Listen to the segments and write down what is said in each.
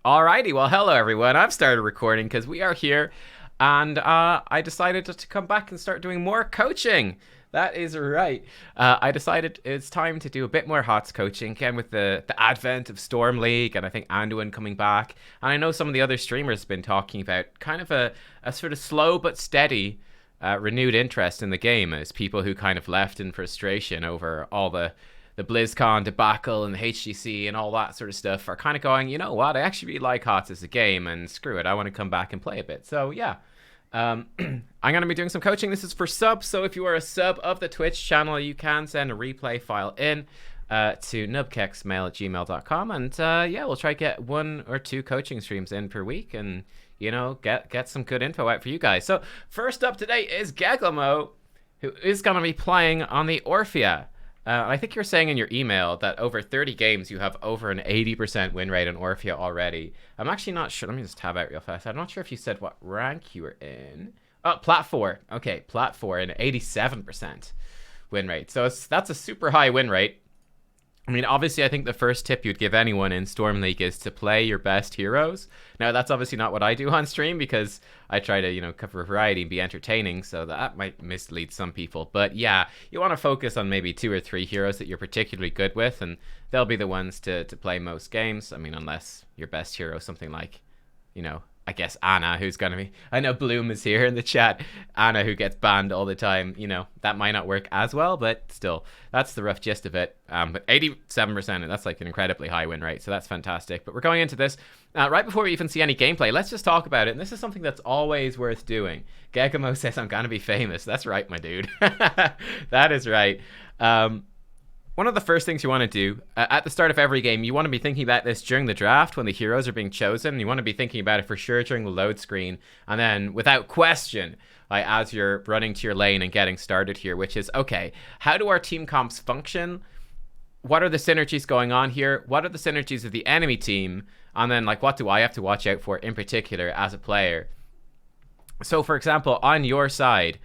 Alrighty, well, hello everyone. I've started recording because we are here, and I decided to come back and start doing more coaching. That is right. I decided it's time to do a bit more HOTS coaching again with the advent of Storm League, and I think Anduin coming back. And I know some of the other streamers have been talking about kind of a sort of slow but steady renewed interest in the game as people who kind of left in frustration over all the BlizzCon debacle and the HGC and all that sort of stuff are kind of going, you know what, I actually really like HOTS as a game, and screw it, I want to come back and play a bit. So yeah, I'm going to be doing some coaching. This is for subs, so if you are a sub of the Twitch channel, you can send a replay file in to nubkeksmail@gmail.com, and yeah, we'll try to get 1 or 2 coaching streams in per week, and you know, get some good info out for you guys. So first up today is Geglamo, who is going to be playing on the Orphea. I think you're saying in your email that over 30 games you have over an 80% win rate on Orphea already. I'm actually not sure. Let me just tab out real fast. I'm not sure if you said what rank you were in. Oh, Plat 4. Okay, Plat 4 and 87% win rate. So that's a super high win rate. I mean, obviously, I think the first tip you'd give anyone in Storm League is to play your best heroes. Now, that's obviously not what I do on stream because I try to, you know, cover variety and be entertaining, so that might mislead some people. But yeah, you want to focus on maybe 2 or 3 heroes that you're particularly good with, and they'll be the ones to play most games. I mean, unless your best hero is something like, you know, I guess Anna, who's going to be... I know Bloom is here in the chat. Anna, who gets banned all the time. You know, that might not work as well, but still, that's the rough gist of it. But 87%, and that's like an incredibly high win rate, so that's fantastic. But we're going into this. Right before we even see any gameplay, let's just talk about it. And this is something that's always worth doing. Gegamo says, I'm going to be famous. That's right, my dude. That is right. One of the first things you want to do at the start of every game, you want to be thinking about this during the draft when the heroes are being chosen. You want to be thinking about it for sure during the load screen. And then without question, as you're running to your lane and getting started here, which is, okay, how do our team comps function? What are the synergies going on here? What are the synergies of the enemy team? And then, like, what do I have to watch out for in particular as a player? So, for example, on your side,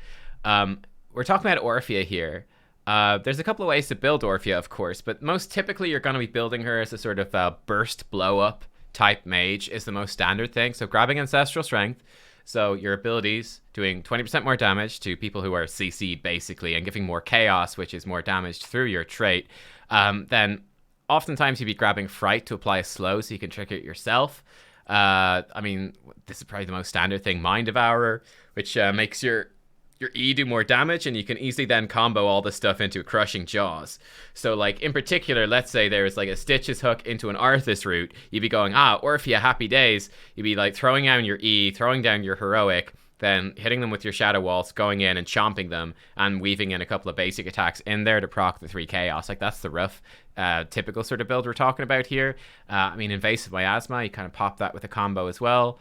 we're talking about Orphea here. There's a couple of ways to build Orphea, of course, but most typically you're going to be building her as a sort of burst blow-up type mage is the most standard thing. So grabbing Ancestral Strength, so your abilities doing 20% more damage to people who are CC'd basically, and giving more chaos, which is more damage through your trait. Then oftentimes you'd be grabbing Fright to apply a slow so you can trigger it yourself. I mean, this is probably the most standard thing, Mind Devourer, which makes your E do more damage, and you can easily then combo all this stuff into Crushing Jaws. So, like, in particular, let's say there's, like, a Stitches hook into an Arthas route. You'd be going, Orphea, happy days. You'd be, like, throwing down your E, throwing down your Heroic, then hitting them with your Shadow Waltz, going in and chomping them, and weaving in a couple of basic attacks in there to proc the 3 Chaos. Like, that's the rough, typical sort of build we're talking about here. I mean, Invasive Miasma, you kind of pop that with a combo as well.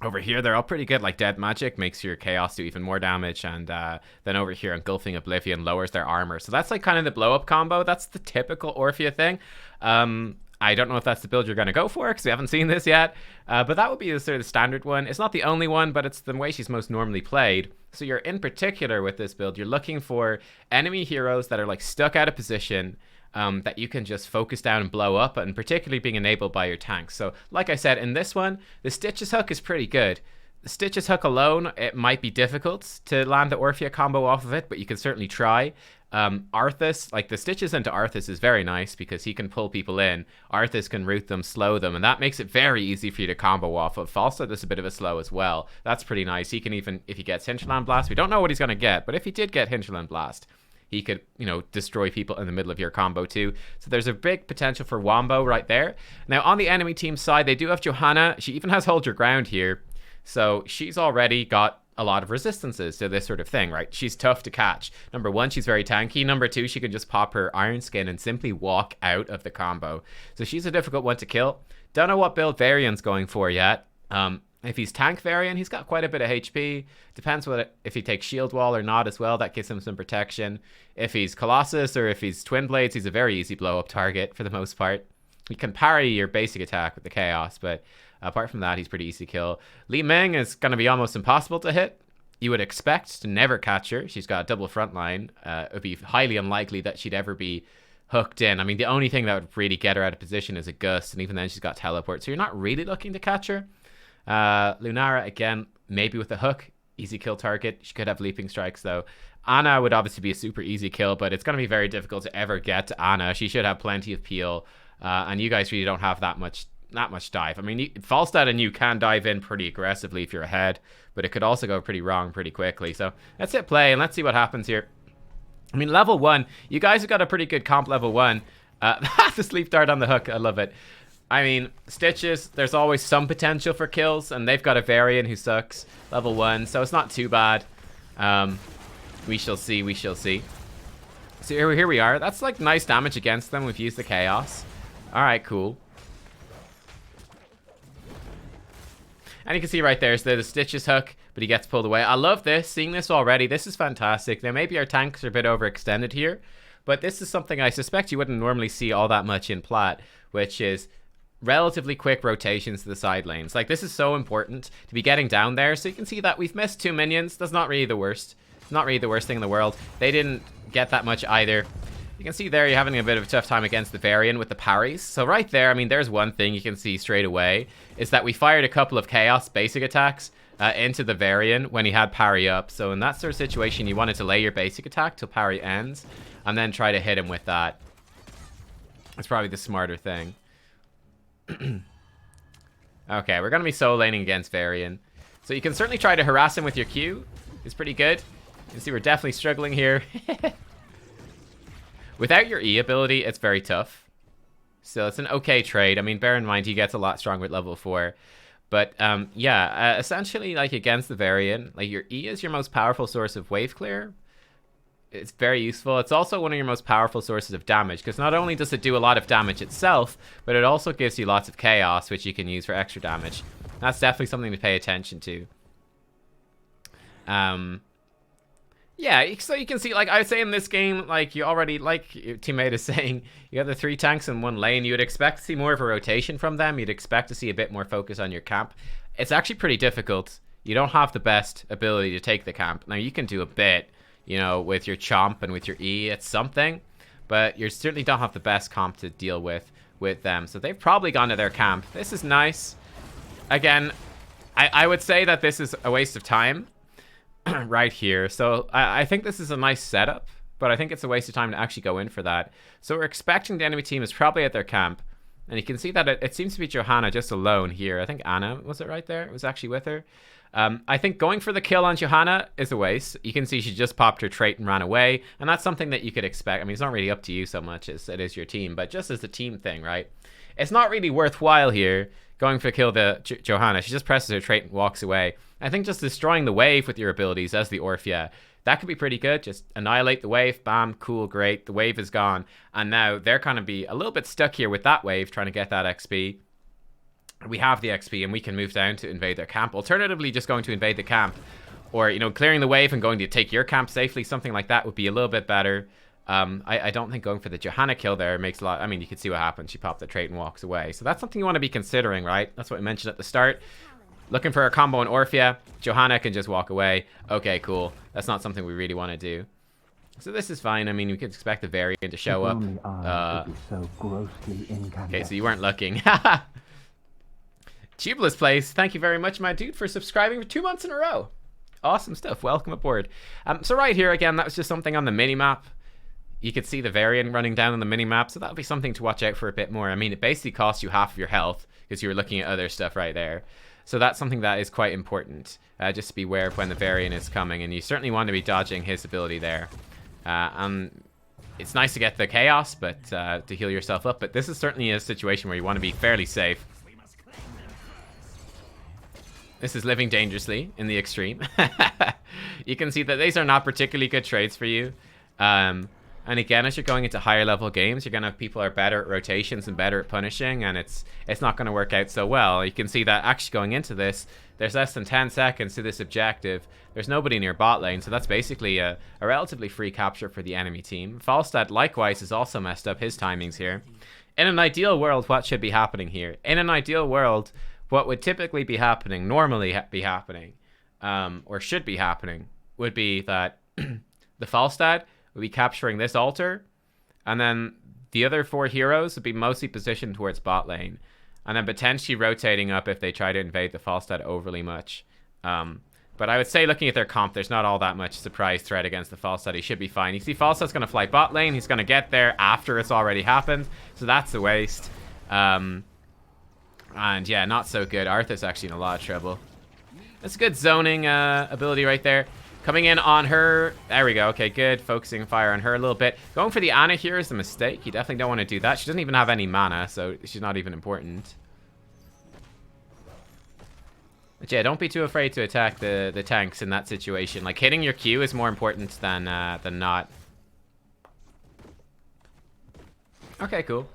Over here, they're all pretty good. Like Dead Magic makes your Chaos do even more damage. And then over here, Engulfing Oblivion lowers their armor. So that's like kind of the blow-up combo. That's the typical Orphea thing. I don't know if that's the build you're going to go for because we haven't seen this yet. But that would be the sort of standard one. It's not the only one, but it's the way she's most normally played. So you're in particular with this build, you're looking for enemy heroes that are like stuck out of position, that you can just focus down and blow up, and particularly being enabled by your tanks. So like I said, in this one, the Stitches hook is pretty good. The Stitches hook alone, it might be difficult to land the Orphea combo off of it, but you can certainly try. Arthas, like the Stitches into Arthas is very nice because he can pull people in. Arthas can root them, slow them, and that makes it very easy for you to combo off of. Falstad does a bit of a slow as well. That's pretty nice. He can even, if he gets Hinterland Blast, we don't know what he's going to get, but if he did get Hinterland Blast, he could, you know, destroy people in the middle of your combo too. So there's a big potential for Wombo right there. Now on the enemy team side, they do have Johanna. She even has Hold Your Ground here. So she's already got a lot of resistances to this sort of thing, right? She's tough to catch. Number 1, she's very tanky. Number 2, she can just pop her Iron Skin and simply walk out of the combo. So she's a difficult one to kill. Don't know what build Varian's going for yet. If he's tank Varian, he's got quite a bit of HP. Depends if he takes Shield Wall or not as well. That gives him some protection. If he's Colossus or if he's Twin Blades, he's a very easy blow-up target for the most part. He can parry your basic attack with the Chaos, but apart from that, he's pretty easy to kill. Li Ming is going to be almost impossible to hit. You would expect to never catch her. She's got a double front line. It would be highly unlikely that she'd ever be hooked in. I mean, the only thing that would really get her out of position is a gust, and even then she's got teleport, so you're not really looking to catch her. Lunara, again, maybe with a hook, easy kill target. She could have leaping strikes, though. Anna would obviously be a super easy kill, but it's going to be very difficult to ever get to Anna. She should have plenty of peel, and you guys really don't have that much dive. I mean, Falstad and you can dive in pretty aggressively if you're ahead, but it could also go pretty wrong pretty quickly. So let's hit play, and let's see what happens here. I mean, level 1, you guys have got a pretty good comp level 1. The sleep dart on the hook, I love it. I mean, Stitches, there's always some potential for kills, and they've got a Varian who sucks, level 1, so it's not too bad. We shall see, we shall see. So here we are. That's like nice damage against them. We've used the Chaos. Alright, cool. And you can see right there's the Stitches hook, but he gets pulled away. I love this, seeing this already. This is fantastic. Now, maybe our tanks are a bit overextended here, but this is something I suspect you wouldn't normally see all that much in Plat, which is relatively quick rotations to the side lanes. Like, this is so important to be getting down there. So you can see that we've missed 2 minions. That's not really the worst. It's not really the worst thing in the world. They didn't get that much either. You can see there you're having a bit of a tough time against the Varian with the parries. So right there, I mean, there's one thing you can see straight away, is that we fired a couple of Chaos basic attacks into the Varian when he had parry up. So in that sort of situation, you want to delay your basic attack till parry ends, and then try to hit him with that. That's probably the smarter thing. Okay, we're going to be solo laning against Varian. So you can certainly try to harass him with your Q. It's pretty good. You can see we're definitely struggling here. Without your E ability, it's very tough. So it's an okay trade. I mean, bear in mind, he gets a lot stronger at level 4. But, yeah, essentially, like, against the Varian, like, your E is your most powerful source of wave clear. It's very useful. It's also one of your most powerful sources of damage, because not only does it do a lot of damage itself, but it also gives you lots of chaos, which you can use for extra damage. That's definitely something to pay attention to. Yeah, so you can see, like I would say in this game, like you already, like your teammate is saying, you have the 3 tanks in one lane. You would expect to see more of a rotation from them. You'd expect to see a bit more focus on your camp. It's actually pretty difficult. You don't have the best ability to take the camp. Now, you can do a bit, you know, with your chomp and with your E. It's something, but you certainly don't have the best comp to deal with them. So they've probably gone to their camp. This is nice. Again, I would say that this is a waste of time. Right here. So I think this is a nice setup, but I think it's a waste of time to actually go in for that. So we're expecting the enemy team is probably at their camp, and you can see that it seems to be Johanna just alone here. I think Anna, was it right there? It was actually with her. I think going for the kill on Johanna is a waste. You can see she just popped her trait and ran away, and that's something that you could expect. I mean, it's not really up to you so much as it is your team, but just as a team thing, right? It's not really worthwhile here going for kill the Johanna. She just presses her trait and walks away. I think just destroying the wave with your abilities as the Orphea, that could be pretty good. Just annihilate the wave, bam, cool, great. The wave is gone. And now they're kind of be a little bit stuck here with that wave, trying to get that XP. We have the XP and we can move down to invade their camp. Alternatively, just going to invade the camp, or, you know, clearing the wave and going to take your camp safely, something like that would be a little bit better. I don't think going for the Johanna kill there makes a lot. I mean, you can see what happens. She popped the trait and walks away. So that's something you want to be considering, right? That's what we mentioned at the start. Looking for a combo in Orphea. Johanna can just walk away. Okay, cool. That's not something we really want to do. So this is fine. I mean, we could expect the Varian to show up. So grossly Okay, so you weren't looking. Tubeless Place, thank you very much, my dude, for subscribing for 2 months in a row. Awesome stuff. Welcome aboard. So right here, again, that was just something on the mini-map. You could see the Varian running down on the mini-map, so that'll be something to watch out for a bit more. I mean, it basically costs you half of your health because you were looking at other stuff right there. So that's something that is quite important. Just be aware of when the Varian is coming, and you certainly want to be dodging his ability there. It's nice to get the Chaos, but to heal yourself up. But this is certainly a situation where you want to be fairly safe. This is living dangerously in the extreme. You can see that these are not particularly good trades for you. And again, as you're going into higher level games, you're going to have people who are better at rotations and better at punishing, and it's not going to work out so well. You can see that actually going into this, there's less than 10 seconds to this objective. There's nobody near bot lane, so that's basically a relatively free capture for the enemy team. Falstad, likewise, has also messed up his timings here. In an ideal world, what should be happening here? In an ideal world, what would typically be happening, normally be happening, or should be happening, would be that the Falstad will be capturing this altar, and then The other 4 heroes would be mostly positioned towards bot lane, and then potentially rotating up if they try to invade the Falstad overly much. But I would say, looking at their comp, there's not all that much surprise threat against the Falstad. He should be fine. You see, Falstad's going to fly bot lane. He's going to get there after it's already happened, so that's a waste. And yeah, not so good. Arthur's actually in a lot of trouble. That's a good zoning ability right there. Coming in on her. There we go. Okay, good. Focusing fire on her a little bit. Going for the Ana here is a mistake. You definitely don't want to do that. She doesn't even have any mana, so she's not even important. But yeah, don't be too afraid to attack the tanks in that situation. Like, hitting your Q is more important than not. Okay, cool.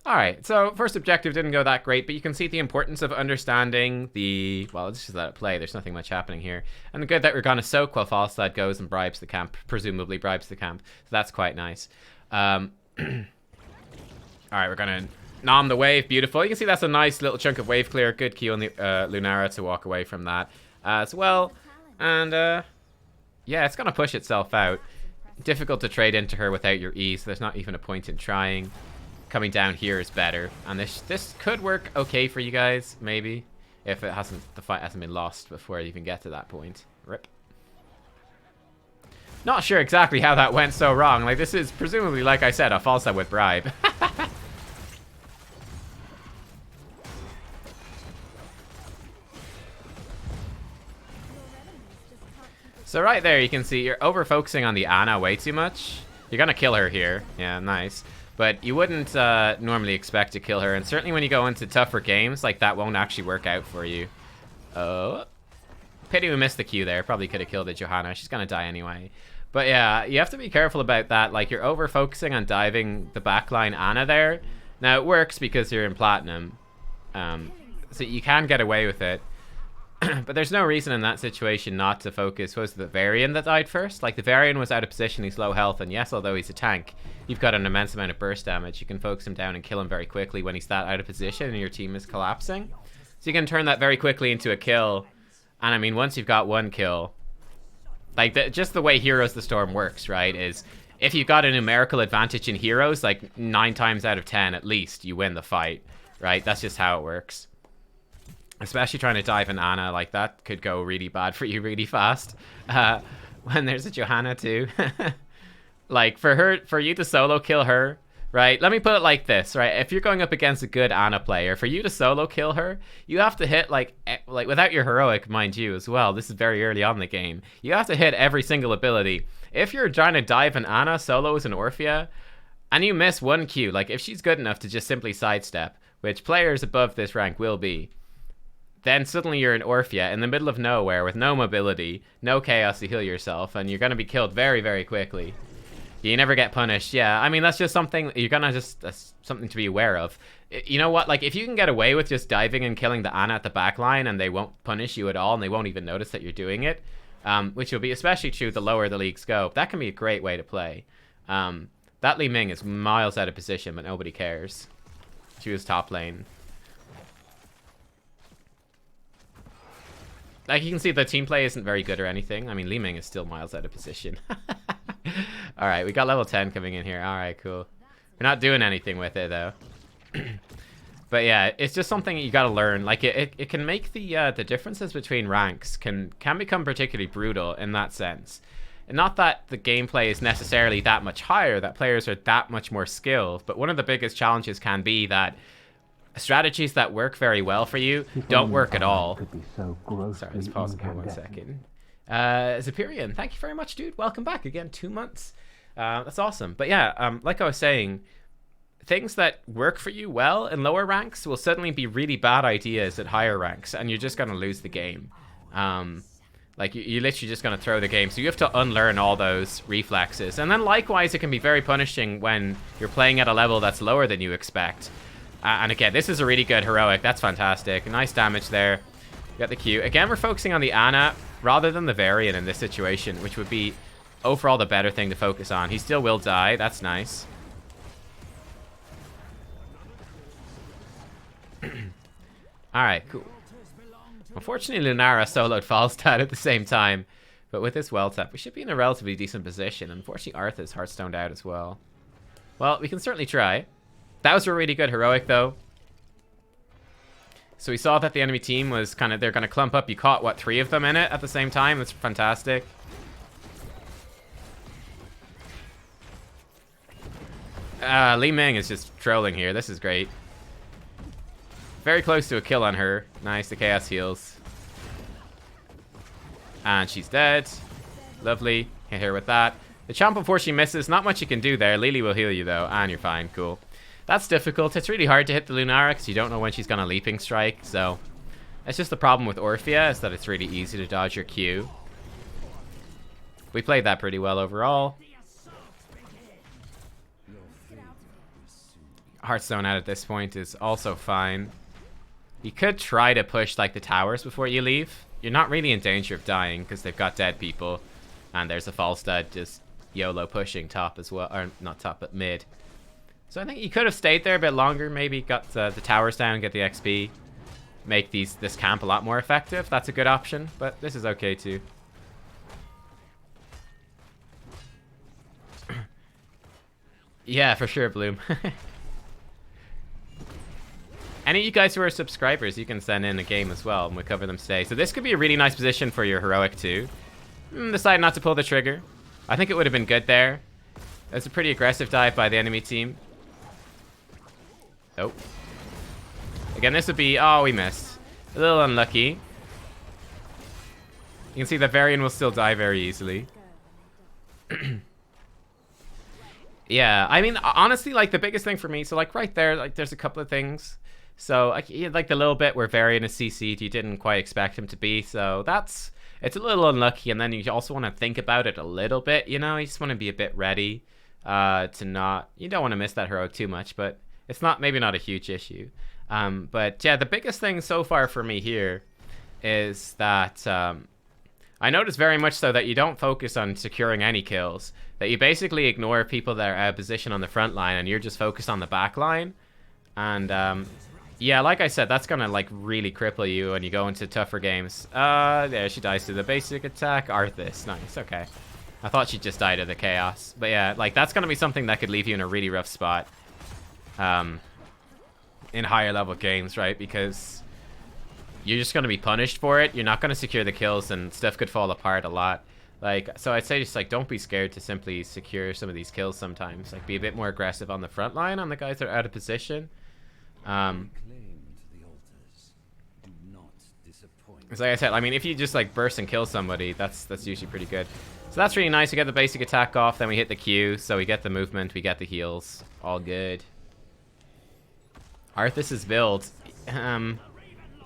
Alright, so first objective didn't go that great, but you can see the importance of understanding the... Well, let's just let it play. There's nothing much happening here. And the good that we're going to soak while Falstad goes and bribes the camp. Presumably bribes the camp. So that's quite nice. Alright, we're going to nom the wave. Beautiful. You can see that's a nice little chunk of wave clear. Good Q on the Lunara to walk away from that as well. And yeah, it's going to push itself out. Difficult to trade into her without your E, so there's not even a point in trying. Coming down here is better, and this could work okay for you guys, maybe, if the fight hasn't been lost before you even get to that point. Rip. Not sure exactly how that went so wrong. Like, this is presumably, like I said, a Falstad with bribe. So right there, you can see you're over-focusing on the Ana way too much. You're gonna kill her here. Yeah, nice. But you wouldn't normally expect to kill her, and certainly when you go into tougher games, like, that won't actually work out for you. Oh. Pity we missed the Q there. Probably could have killed the Johanna. She's gonna die anyway. But yeah, you have to be careful about that. Like, you're over-focusing on diving the backline Ana there. Now, it works because you're in Platinum. So you can get away with it. But there's no reason in that situation not to focus. Was the Varian that died first? Like, the Varian was out of position, he's low health, and yes, although he's a tank, you've got an immense amount of burst damage. You can focus him down and kill him very quickly when he's that out of position and your team is collapsing. So you can turn that very quickly into a kill. And I mean, once you've got one kill, like, just the way Heroes the Storm works, right, is if you've got a numerical advantage in Heroes, like 9 times out of 10 at least, you win the fight, right? That's just how it works. Especially trying to dive an Ana, like, that could go really bad for you really fast. When there's a Johanna too. Like, for you to solo kill her, right? Let me put it like this, right? If you're going up against a good Ana player, for you to solo kill her, you have to hit, like without your heroic, mind you, as well. This is very early on in the game. You have to hit every single ability. If you're trying to dive an Ana solo as an Orphea, and you miss one Q, like, if she's good enough to just simply sidestep, which players above this rank will be, then suddenly you're an Orphea in the middle of nowhere with no mobility, no chaos to heal yourself, and you're going to be killed very, very quickly. You never get punished. Yeah, I mean, that's just something you're going to that's something to be aware of. You know what? Like, if you can get away with just diving and killing the Ana at the backline and they won't punish you at all and they won't even notice that you're doing it, which will be especially true the lower the league scope, that can be a great way to play. That Li Ming is miles out of position, but nobody cares. She was top lane. Like, you can see the team play isn't very good or anything. I mean, Li Ming is still miles out of position. Alright, we got level 10 coming in here. Alright, cool. We're not doing anything with it, though. But yeah, it's just something you gotta learn. Like, it can make the differences between ranks can become particularly brutal in that sense. And not that the gameplay is necessarily that much higher, that players are that much more skilled, but one of the biggest challenges can be that strategies that work very well for you don't work at all. Sorry, let's pause it for 1 second. Zepyrian, thank you very much, dude. Welcome back again, 2 months. That's awesome. But yeah, like I was saying, things that work for you well in lower ranks will suddenly be really bad ideas at higher ranks, and you're just going to lose the game. Like, you're literally just going to throw the game. So you have to unlearn all those reflexes. And then likewise, it can be very punishing when you're playing at a level that's lower than you expect. And again, this is a really good heroic. That's fantastic. Nice damage there. You got the Q. Again, we're focusing on the Ana rather than the Varian in this situation, which would be overall the better thing to focus on. He still will die. That's nice. Alright, cool. Unfortunately, Lunara soloed Falstad at the same time. But with this well tap, we should be in a relatively decent position. Unfortunately, Arthur's heartstoned out as well. Well, we can certainly try. That was a really good heroic, though. So we saw that the enemy team was kind of, they're going to clump up. You caught, what, 3 of them in it at the same time? That's fantastic. Li Ming is just trolling here. This is great. Very close to a kill on her. Nice, the chaos heals. And she's dead. Lovely. Hit her with that. The champ, before she misses, not much you can do there. Lily will heal you, though, and you're fine. Cool. That's difficult. It's really hard to hit the Lunara because you don't know when she's going to leaping strike, so... That's just the problem with Orphea, is that it's really easy to dodge your Q. We played that pretty well overall. Hearthstone out at this point is also fine. You could try to push, like, the towers before you leave. You're not really in danger of dying because they've got dead people. And there's a false stud just YOLO pushing top as well. Or not top, but mid. So I think you could have stayed there a bit longer. Maybe got the towers down, get the XP. Make this camp a lot more effective. That's a good option. But this is okay too. Yeah, for sure, Bloom. Any of you guys who are subscribers, you can send in a game as well, and we'll cover them today. So this could be a really nice position for your heroic too. Decide not to pull the trigger. I think it would have been good there. It's a pretty aggressive dive by the enemy team. Oh. Again, this would be... Oh, we missed. A little unlucky. You can see the Varian will still die very easily. Yeah, I mean, honestly, like, the biggest thing for me... So, like, right there, like, there's a couple of things. So, like, the little bit where Varian is CC'd, you didn't quite expect him to be. So, that's... It's a little unlucky, and then you also want to think about it a little bit, you know? You just want to be a bit ready to not... You don't want to miss that heroic too much, but it's not maybe not a huge issue. But, yeah, the biggest thing so far for me here is that I noticed very much so that you don't focus on securing any kills. That you basically ignore people that are out of position on the front line, and you're just focused on the back line. And, yeah, like I said, that's gonna, like, really cripple you when you go into tougher games. There, she dies to the basic attack. Arthas, nice, okay. I thought she just died of the chaos. But yeah, like, that's gonna be something that could leave you in a really rough spot. In higher level games, right? Because you're just gonna be punished for it. You're not gonna secure the kills, and stuff could fall apart a lot. Like, so I'd say just, like, don't be scared to simply secure some of these kills sometimes. Like, be a bit more aggressive on the front line on the guys that are out of position. Because like I said, I mean, if you just like burst and kill somebody, that's usually pretty good. So that's really nice. We get the basic attack off, then we hit the Q, so we get the movement, we get the heals. All good. Arthas's build, it's a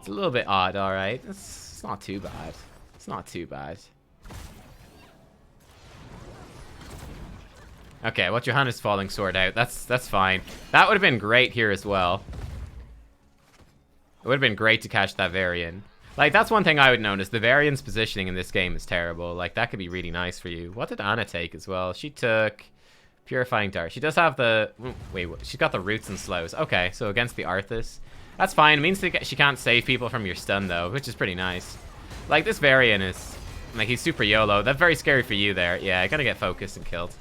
little bit odd, alright. It's not too bad. It's not too bad. Okay, well, Johanna's falling sword out. That's fine. That would have been great here as well. It would have been great to catch that Varian. Like, that's one thing I would notice. The Varian's positioning in this game is terrible. Like, that could be really nice for you. What did Anna take as well? She took Purifying Dart. She does have the... Wait, she's got the roots and slows. Okay, so against the Arthas. That's fine. It means that she can't save people from your stun, though, which is pretty nice. Like, this Varian is... Like, he's super YOLO. That's very scary for you there. Yeah, I gotta get focused and killed.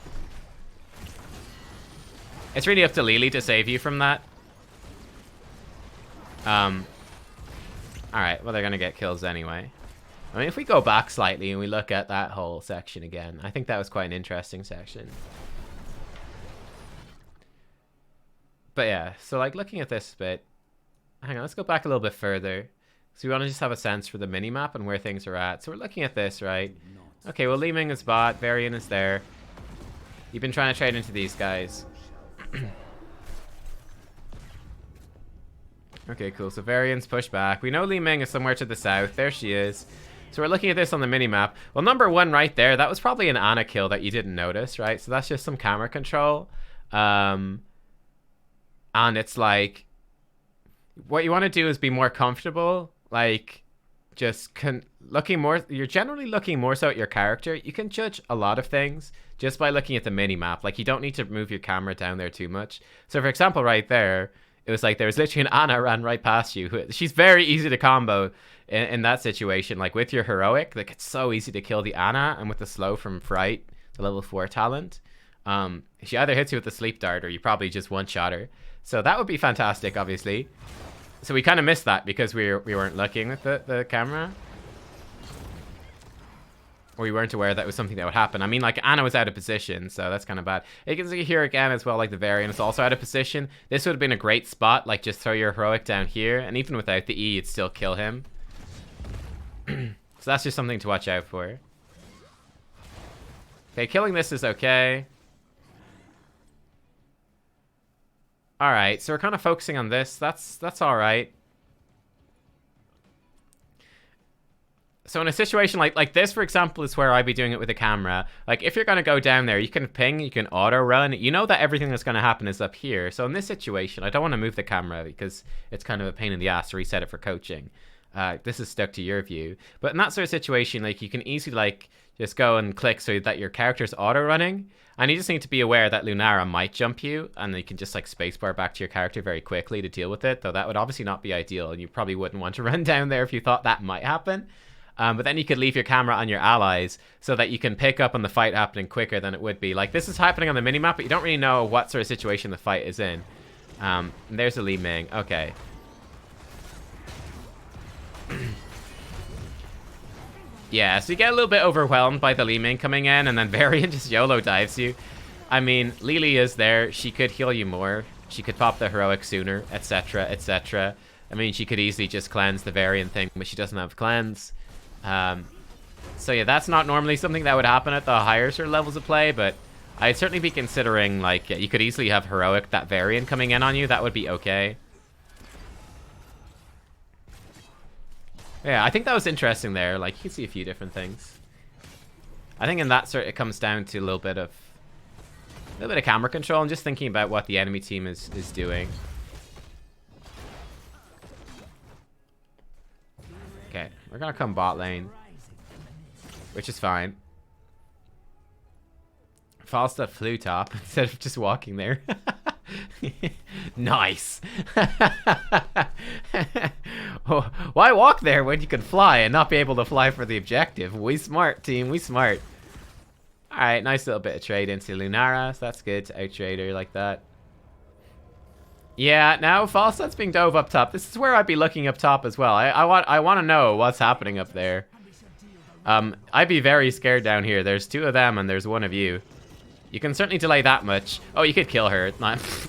It's really up to Lily to save you from that. Alright, well, they're gonna get kills anyway. I mean, if we go back slightly and we look at that whole section again, I think that was quite an interesting section. But yeah, so like looking at this bit, hang on, let's go back a little bit further. So we want to just have a sense for the mini-map and where things are at. So we're looking at this, right? Okay, well, Li Ming is bot, Varian is there. You've been trying to trade into these guys. Okay, cool. So Varian's pushed back. We know Li Ming is somewhere to the south. There she is. So we're looking at this on the mini-map. Well, number one right there, that was probably an Ana kill that you didn't notice, right? So that's just some camera control. And it's like, what you want to do is be more comfortable. Like, just looking more, you're generally looking more so at your character. You can judge a lot of things just by looking at the mini-map. Like, you don't need to move your camera down there too much. So for example, right there, it was like there was literally an Ana ran right past you. She's very easy to combo in that situation, like with your heroic, like it's so easy to kill the Ana, and with the slow from Fright, the level 4 talent, she either hits you with the sleep dart or you probably just one-shot her. So that would be fantastic, obviously. So we kind of missed that because we weren't looking at the camera. Or we weren't aware that was something that would happen. I mean, like, Ana was out of position, so that's kind of bad. You can see here again as well, like, the variant is also out of position. This would have been a great spot, like, just throw your heroic down here, and even without the E, you'd still kill him. So that's just something to watch out for. Okay, killing this is okay. Alright, so we're kind of focusing on this. That's alright. So in a situation like this, for example, is where I'd be doing it with a camera. Like, if you're going to go down there, you can ping, you can auto-run. You know that everything that's going to happen is up here. So in this situation, I don't want to move the camera because it's kind of a pain in the ass to reset it for coaching. This is stuck to your view. But in that sort of situation, like, you can easily, like, just go and click so that your character's auto-running. And you just need to be aware that Lunara might jump you, and you can just, like, spacebar back to your character very quickly to deal with it. Though that would obviously not be ideal, and you probably wouldn't want to run down there if you thought that might happen. But then you could leave your camera on your allies so that you can pick up on the fight happening quicker than it would be. Like, this is happening on the minimap, but you don't really know what sort of situation the fight is in. There's a Li Ming. Okay. Yeah, so you get a little bit overwhelmed by the Li Ming coming in, and then Varian just YOLO dives you. I mean, Lily is there. She could heal you more. She could pop the heroic sooner, etc., etc. I mean, she could easily just cleanse the Varian thing, but she doesn't have cleanse. So yeah, that's not normally something that would happen at the higher sort of levels of play, but I'd certainly be considering, like, you could easily have heroic, that Variant coming in on you. That would be okay. Yeah, I think that was interesting there. Like, you can see a few different things. I think in that sort, it comes down to a little bit of camera control and just thinking about what the enemy team is doing. Okay, we're gonna come bot lane, which is fine. Falstad flew top instead of just walking there. Nice. Oh, why walk there when you can fly and not be able to fly for the objective? We smart, team. We smart. Alright, nice little bit of trade into Lunara. So that's good to out-trade her like that. Yeah, now Falstad's being dove up top. This is where I'd be looking up top as well. I want to know what's happening up there. I'd be very scared down here. There's two of them and there's one of you. You can certainly delay that much. Oh, you could kill her.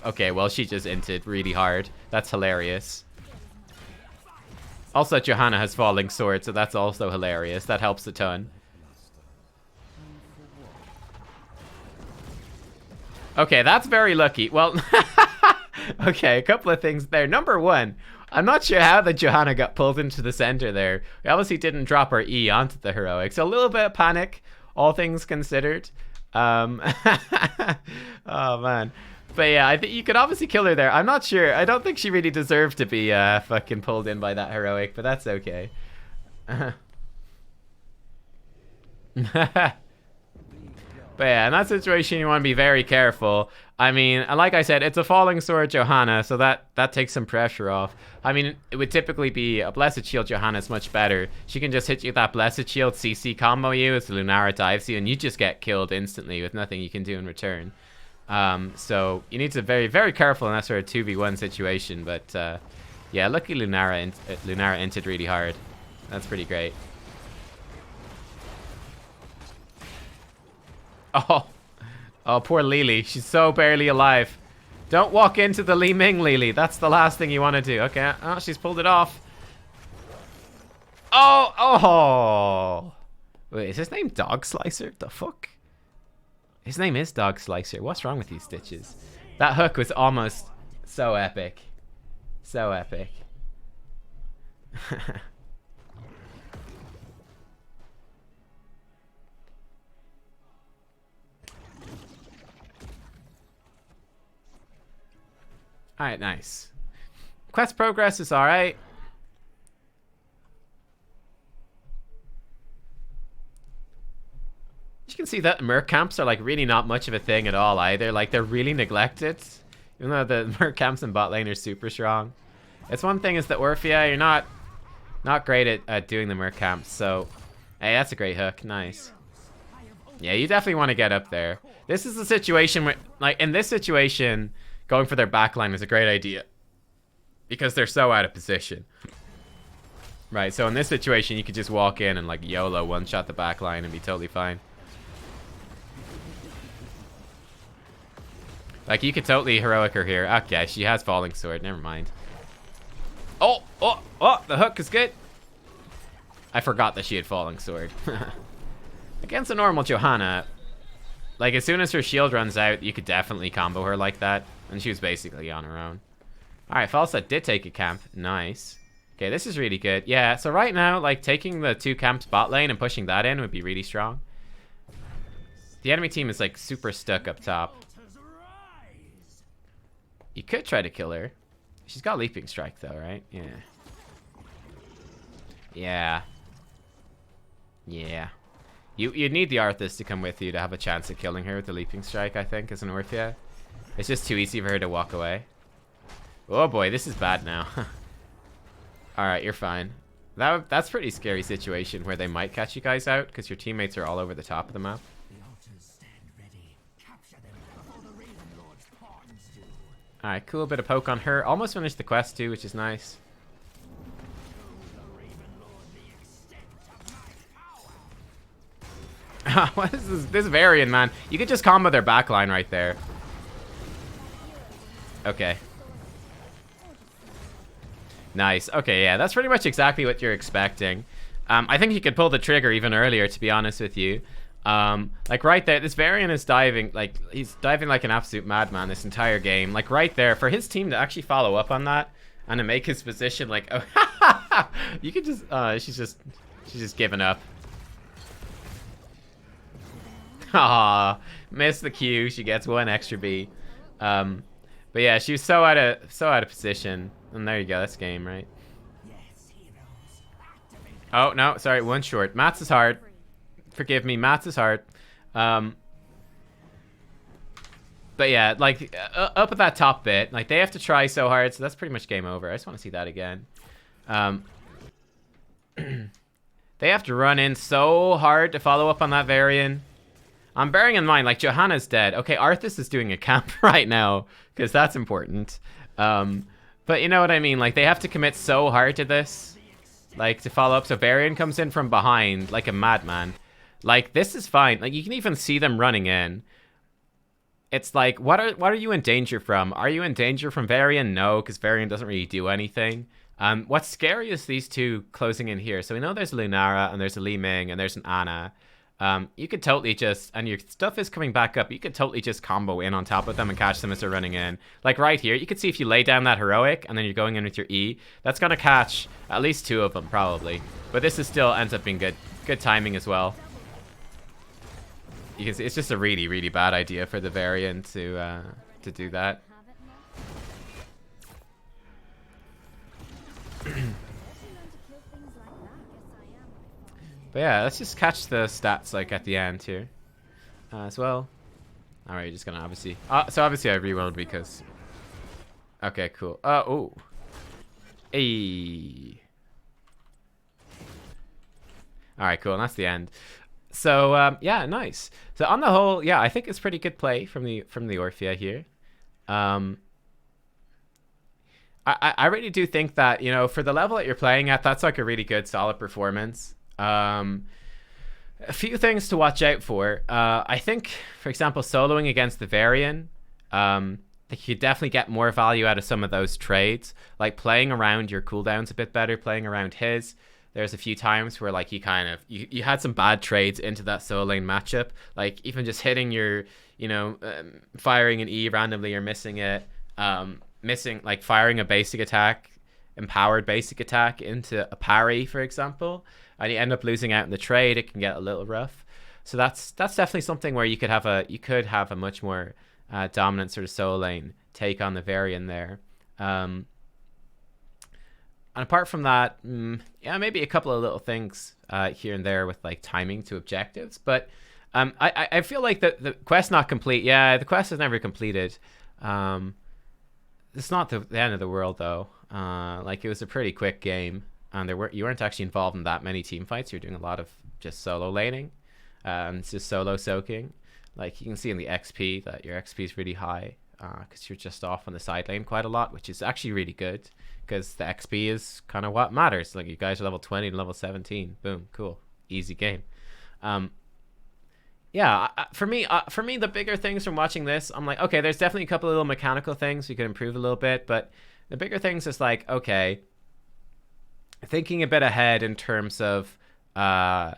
Okay, well, she just inted really hard. That's hilarious. Also, Johanna has falling sword, so that's also hilarious. That helps a ton. Okay, that's very lucky. Well, okay, a couple of things there. Number one, I'm not sure how the Johanna got pulled into the center there. We obviously didn't drop her E onto the heroic. So a little bit of panic, all things considered. Oh man, but yeah, I think you could obviously kill her there. I'm not sure. I don't think she really deserved to be fucking pulled in by that heroic, but that's okay. But yeah, in that situation, you want to be very careful. I mean, and like I said, it's a falling sword Johanna, so that takes some pressure off. I mean, it would typically be a Blessed Shield Johanna is much better. She can just hit you with that Blessed Shield, CC combo you as Lunara dives you, and you just get killed instantly with nothing you can do in return. So you need to be very, very careful in that sort of 2v1 situation. But yeah, lucky Lunara entered really hard. That's pretty great. Oh, poor Lily. She's so barely alive. Don't walk into the Li Ming, Lily. That's the last thing you want to do. Okay, oh, she's pulled it off. Oh. Wait, is his name Dog Slicer? The fuck? His name is Dog Slicer. What's wrong with these stitches? That hook was almost so epic. So epic. Alright, nice. Quest progress is alright. You can see that Merc camps are like really not much of a thing at all either. Like, they're really neglected. Even though the Merc camps in bot lane are super strong. It's one thing is that Orphea, you're not Not great at doing the merc camps, so... Hey, that's a great hook. Nice. Yeah, you definitely want to get up there. This is a situation where, like, in this situation, going for their backline is a great idea. Because they're so out of position. Right, so in this situation, you could just walk in and, like, YOLO one-shot the backline and be totally fine. Like, you could totally heroic her here. Okay, she has Falling Sword. Never mind. Oh, the hook is good. I forgot that she had Falling Sword. Against a normal Johanna, like, as soon as her shield runs out, you could definitely combo her like that. And she was basically on her own. Alright, Falstad did take a camp. Nice. Okay, this is really good. Yeah, so right now, like, taking the 2 camps bot lane and pushing that in would be really strong. The enemy team is, like, super stuck up top. You could try to kill her. She's got Leaping Strike, though, right? Yeah. Yeah. Yeah. You'd need the Arthas to come with you to have a chance at killing her with the Leaping Strike, I think, as an Orphea. It's just too easy for her to walk away. Oh boy, this is bad now. Alright, you're fine. That's a pretty scary situation where they might catch you guys out because your teammates are all over the top of the map. Alright, cool. Bit of poke on her. Almost finished the quest too, which is nice. What is this Varian, man? You could just combo their backline right there. Okay. Nice. Okay, yeah, that's pretty much exactly what you're expecting. I think he could pull the trigger even earlier, to be honest with you. Like right there, this Varian is diving, like, he's diving like an absolute madman this entire game. Like right there, for his team to actually follow up on that and to make his position like, oh, you could just, she's just giving up. Aw, missed the Q. She gets 1 extra B. But yeah, she was so out of position. And there you go. That's game, right? Oh no, sorry, 1 short. Mats is hard. Forgive me, Mats is hard. But yeah, like up at that top bit, like they have to try so hard, so that's pretty much game over. I just want to see that again. They have to run in so hard to follow up on that Varian. I'm bearing in mind, like, Johanna's dead. Okay, Arthas is doing a camp right now, because that's important. But you know what I mean? Like, they have to commit so hard to this, like, to follow up. So Varian comes in from behind, like a madman. Like, this is fine. Like, you can even see them running in. It's like, what are you in danger from? Are you in danger from Varian? No, because Varian doesn't really do anything. What's scary is these two closing in here. So we know there's a Lunara, and there's a Li Ming, and there's an Ana. You could totally just, and your stuff is coming back up, you could totally just combo in on top of them and catch them as they're running in. Like right here, you can see if you lay down that heroic and then you're going in with your E, that's going to catch at least 2 of them probably. But this is still ends up being good timing as well. You can see it's just a really, really bad idea for the Varian to do that. But yeah, let's just catch the stats like at the end here as well. Alright, you're just gonna obviously... so obviously I rewound because... Okay, cool. Oh. Hey. Alright, cool. And that's the end. So, yeah, nice. So on the whole, yeah, I think it's pretty good play from the Orphea here. I really do think that, you know, for the level that you're playing at, that's like a really good, solid performance. A few things to watch out for. I think, for example, soloing against the Varian, I think you definitely get more value out of some of those trades, like playing around your cooldowns a bit better, playing around his. There's a few times where like you had some bad trades into that solo lane matchup, like even just hitting your, you know, firing an E randomly or missing it, like firing a basic attack, empowered basic attack into a parry, for example, and you end up losing out in the trade. It can get a little rough. So that's definitely something where you could have a much more dominant sort of solo lane take on the Varian there. And apart from that, yeah, maybe a couple of little things here and there with like timing to objectives. But I feel like the quest not complete. Yeah, the quest is never completed. It's not the end of the world though. Like it was a pretty quick game. and you weren't actually involved in that many team fights. You're doing a lot of just solo laning, and just solo soaking. Like you can see in the XP that your XP is really high, because you're just off on the side lane quite a lot, which is actually really good, because the XP is kind of what matters. Like you guys are level 20 and level 17. Boom, cool, easy game. Yeah, for me, the bigger things from watching this, I'm like, okay, there's definitely a couple of little mechanical things we could improve a little bit, but the bigger things is like, okay, thinking a bit ahead in terms of some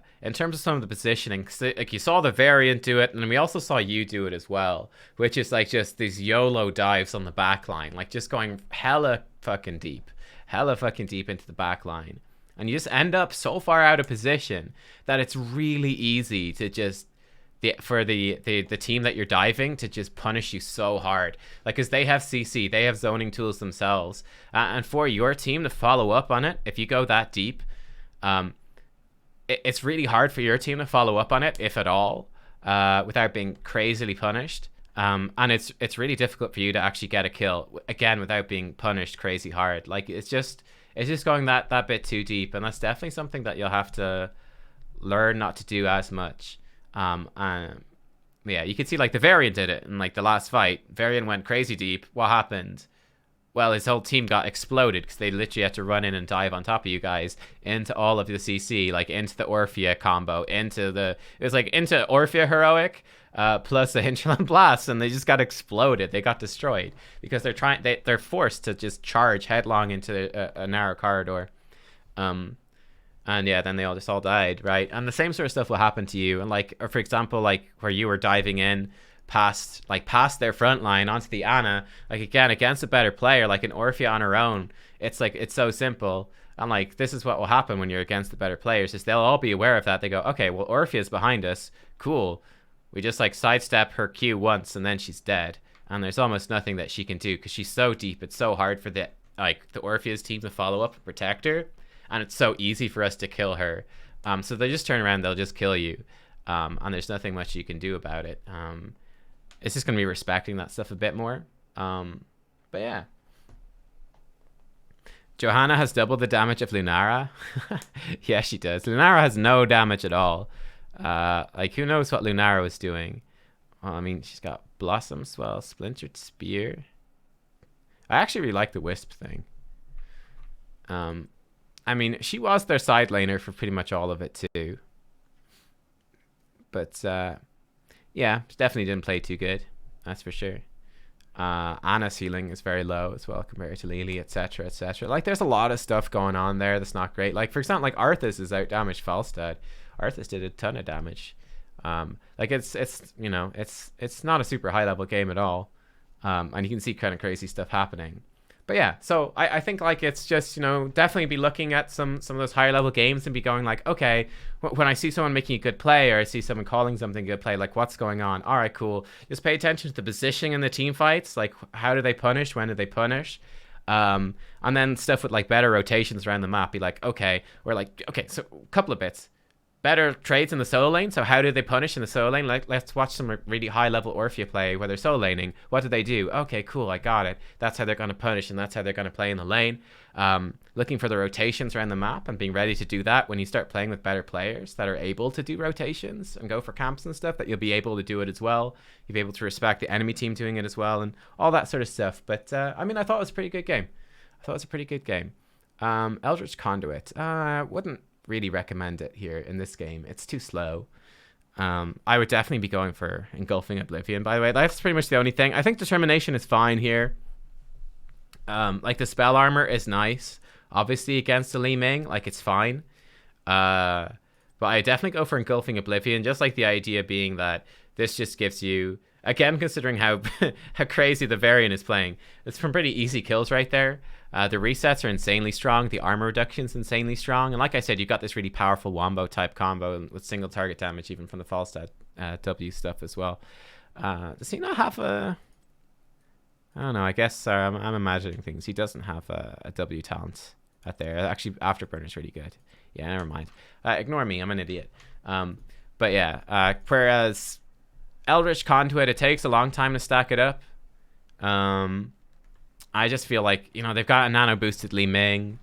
of the positioning. Like you saw the variant do it, and we also saw you do it as well, which is like just these YOLO dives on the back line, like just going hella fucking deep into the back line, and you just end up so far out of position that it's really easy to just for the team that you're diving to just punish you so hard, like because they have CC, they have zoning tools themselves, and for your team to follow up on it, if you go that deep, it's really hard for your team to follow up on it, if at all, without being crazily punished, and it's really difficult for you to actually get a kill again without being punished crazy hard. Like it's just going that bit too deep, and that's definitely something that you'll have to learn not to do as much. Yeah, you could see like the variant did it in like the last fight. Variant went crazy deep. What happened? Well, his whole team got exploded because they literally had to run in and dive on top of you guys into all of the CC, like into the Orphea combo, into Orphea heroic, plus the hinterland blast, and they just got exploded. They got destroyed because they're forced to just charge headlong into a narrow corridor. And yeah, then they all died, right? And the same sort of stuff will happen to you. And like, or for example, like where you were diving in past their front line onto the Ana, like again, against a better player, like an Orphea on her own, it's like, it's so simple. And like, this is what will happen when you're against the better players, is they'll all be aware of that. They go, okay, well, Orphea's behind us. Cool. We just like sidestep her Q once and then she's dead. And there's almost nothing that she can do because she's so deep. It's so hard for the Orphea's team to follow up and protect her. And it's so easy for us to kill her. So they just turn around, they'll just kill you. And there's nothing much you can do about it. It's just going to be respecting that stuff a bit more. But yeah. Johanna has double the damage of Lunara. Yeah, she does. Lunara has no damage at all. Like, who knows what Lunara was doing? Well, I mean, she's got Blossom Swell, Splintered Spear. I actually really like the Wisp thing. I mean, she was their side laner for pretty much all of it too. But yeah, she definitely didn't play too good. That's for sure. Ana's healing is very low as well compared to Lily, etc., etc. Like, there's a lot of stuff going on there that's not great. Like, for example, like Arthas is out damaged Falstad. Arthas did a ton of damage. Like it's you know, it's not a super high level game at all. And you can see kind of crazy stuff happening. But yeah, so I think like it's just, you know, definitely be looking at some of those higher level games and be going like, okay, when I see someone making a good play or I see someone calling something a good play, like what's going on? All right, cool. Just pay attention to the positioning in the team fights. Like, how do they punish? When do they punish? And then stuff with like better rotations around the map. Be like, okay, we're like, okay, so a couple of bits. Better trades in the solo lane. So how do they punish in the solo lane? Like, let's watch some really high level Orphea play where they're solo laning. What do they do? Okay, cool, I got it. That's how they're going to punish, and that's how they're going to play in the lane. Looking for the rotations around the map and being ready to do that when you start playing with better players that are able to do rotations and go for camps and stuff, that you'll be able to do it as well. You'll be able to respect the enemy team doing it as well and all that sort of stuff. But I mean, I thought it was a pretty good game. Eldritch Conduit. Wouldn't really recommend it here in this game. It's too slow. I would definitely be going for Engulfing Oblivion, by the way. That's pretty much the only thing. I think Determination is fine here. Like, the spell armor is nice, obviously, against the Li Ming. Like, it's fine. But I definitely go for Engulfing Oblivion, just like the idea being that this just gives you, again, considering how how crazy the variant is playing, it's some pretty easy kills right there. The resets are insanely strong. The armor reduction's insanely strong. And like I said, you've got this really powerful wombo type combo with single target damage, even from the Falstad W stuff as well. Does he not have a... I don't know. I guess I'm imagining things. He doesn't have a W talent out there. Actually, Afterburner's really good. Yeah, never mind. Ignore me. I'm an idiot. But yeah, whereas Eldritch Conduit, it takes a long time to stack it up. I just feel like, you know, they've got a nano boosted Li Ming.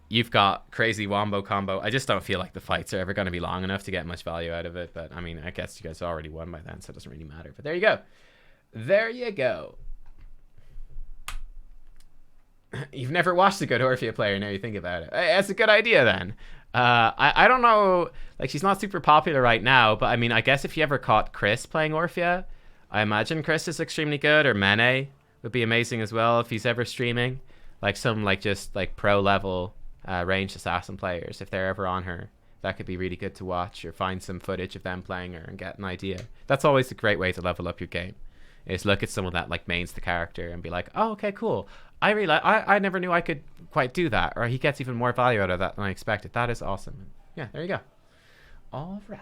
You've got crazy wombo combo. I just don't feel like the fights are ever going to be long enough to get much value out of it. But I mean, I guess you guys already won by then, so it doesn't really matter. But there you go. There you go. You've never watched a good Orphea player, now you think about it. That's a good idea then. I don't know, like she's not super popular right now, but I mean, I guess if you ever caught Chris playing Orphea, I imagine Chris is extremely good, or Mene would be amazing as well if he's ever streaming. Like some like just like pro level ranged assassin players, if they're ever on her, that could be really good to watch, or find some footage of them playing her and get an idea. That's always a great way to level up your game, is look at someone that like mains the character and be like, oh, okay, cool. I never knew I could quite do that, or he gets even more value out of that than I expected. That is awesome. Yeah, there you go. All right.